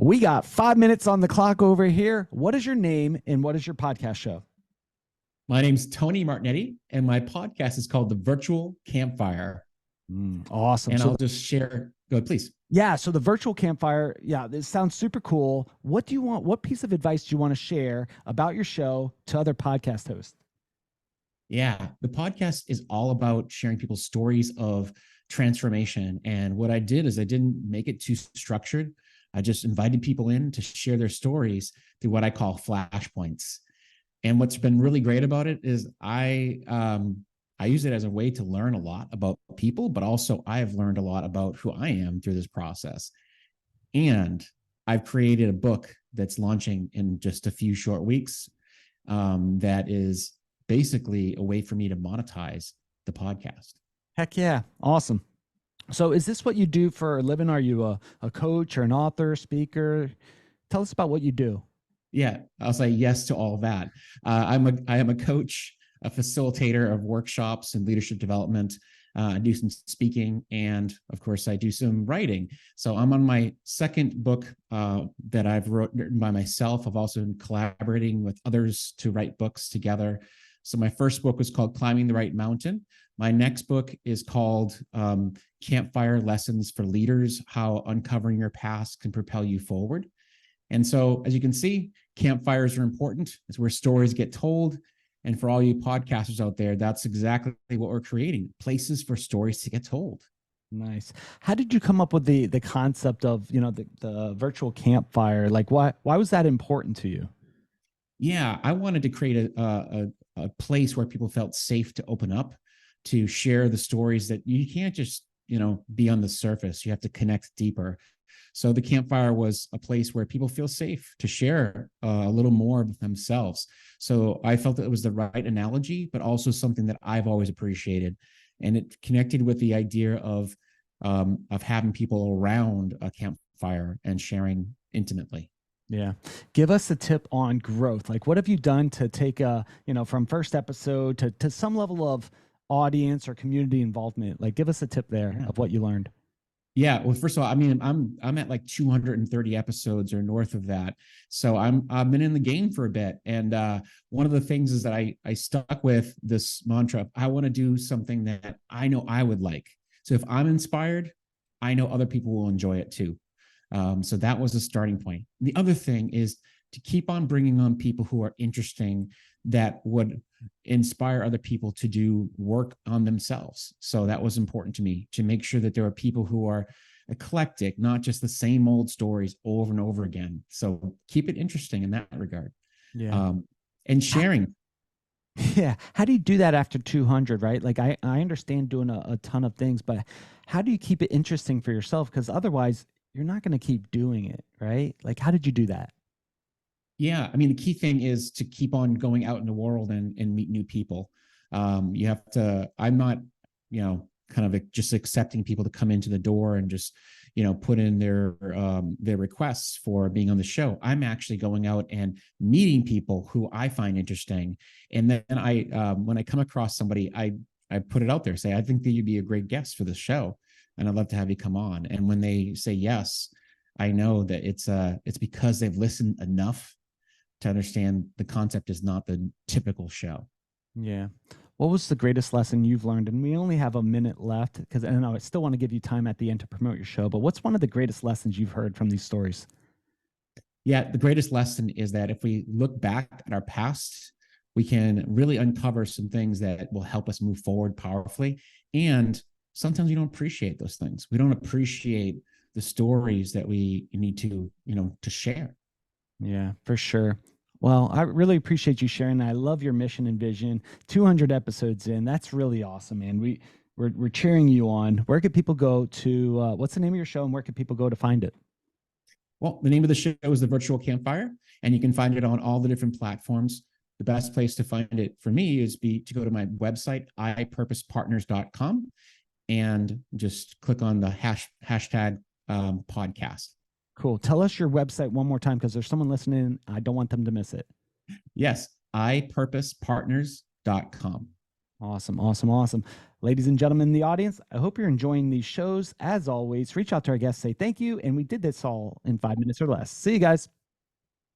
We got 5 minutes on the clock over here. What is your name and what is your podcast show? My name's Tony Martignetti, and my podcast is called the Virtual Campfire. Awesome. And I'll just share. Go ahead, please. Yeah. So the virtual campfire. Yeah. This sounds super cool. What do you want? What piece of advice do you want to share about your show to other podcast hosts? Yeah, the podcast is all about sharing people's stories of transformation. And what I did is I didn't make it too structured. I just invited people in to share their stories through what I call flashpoints. And what's been really great about it is I use it as a way to learn a lot about people, but also I have learned a lot about who I am through this process. And I've created a book that's launching in just a few short weeks that is basically a way for me to monetize the podcast. Heck yeah. Awesome. So is this what you do for a living? Are you a coach or an author, speaker? Tell us about what you do. Yeah, I'll say yes to all that. I am a coach, a facilitator of workshops and leadership development. I do some speaking, and of course, I do some writing. So I'm on my second book that I've written by myself. I've also been collaborating with others to write books together. So my first book was called Climbing the Right Mountain. My next book is called Campfire Lessons for Leaders: How Uncovering Your Past Can Propel You Forward. And so, as you can see, campfires are important. It's where stories get told. And for all you podcasters out there, that's exactly what we're creating: places for stories to get told. Nice. How did you come up with the concept of, the virtual campfire? Like, why was that important to you? Yeah, I wanted to create a place where people felt safe to open up, to share the stories that you can't just, be on the surface. You have to connect deeper. So the campfire was a place where people feel safe to share a little more of themselves. So I felt that it was the right analogy, but also something that I've always appreciated. And it connected with the idea of having people around a campfire and sharing intimately. Yeah. Give us a tip on growth. Like, what have you done to take from first episode to some level of audience or community involvement? Like, give us a tip there of what you learned. Yeah. Well, first of all, I mean, I'm at like 230 episodes or north of that. So I've been in the game for a bit. And one of the things is that I stuck with this mantra: I want to do something that I know I would like. So if I'm inspired, I know other people will enjoy it too. So that was the starting point. The other thing is to keep on bringing on people who are interesting, that would inspire other people to do work on themselves. So that was important to me, to make sure that there are people who are eclectic, not just the same old stories over and over again. So keep it interesting in that regard. Yeah. And sharing. Yeah. How do you do that after 200, right? Like, I understand doing a ton of things, but how do you keep it interesting for yourself? Because otherwise, you're not going to keep doing it, right? Like, how did you do that? Yeah, I mean, the key thing is to keep on going out in the world and meet new people. You have to, I'm not, kind of just accepting people to come into the door and just, put in their requests for being on the show. I'm actually going out and meeting people who I find interesting. And then when I come across somebody, I put it out there, say, I think that you'd be a great guest for this show, and I'd love to have you come on. And when they say yes, I know that it's because they've listened enough to understand the concept is not the typical show. Yeah. What was the greatest lesson you've learned? And we only have a minute left, because I know I still want to give you time at the end to promote your show, but what's one of the greatest lessons you've heard from these stories? Yeah, the greatest lesson is that if we look back at our past, we can really uncover some things that will help us move forward powerfully. And sometimes we don't appreciate those things. We don't appreciate the stories that we need to share. Yeah, for sure. Well, I really appreciate you sharing. I love your mission and vision. 200 episodes in, that's really awesome, man. We're cheering you on. Where could people go to? What's the name of your show, and where could people go to find it? Well, the name of the show is the Virtual Campfire, and you can find it on all the different platforms. The best place to find it for me is to go to my website, ipurposepartners.com, and just click on the hashtag podcast. Cool. Tell us your website one more time, because there's someone listening. I don't want them to miss it. Yes, ipurposepartners.com. Awesome, awesome, awesome. Ladies and gentlemen in the audience, I hope you're enjoying these shows. As always, reach out to our guests, say thank you, and we did this all in 5 minutes or less. See you guys.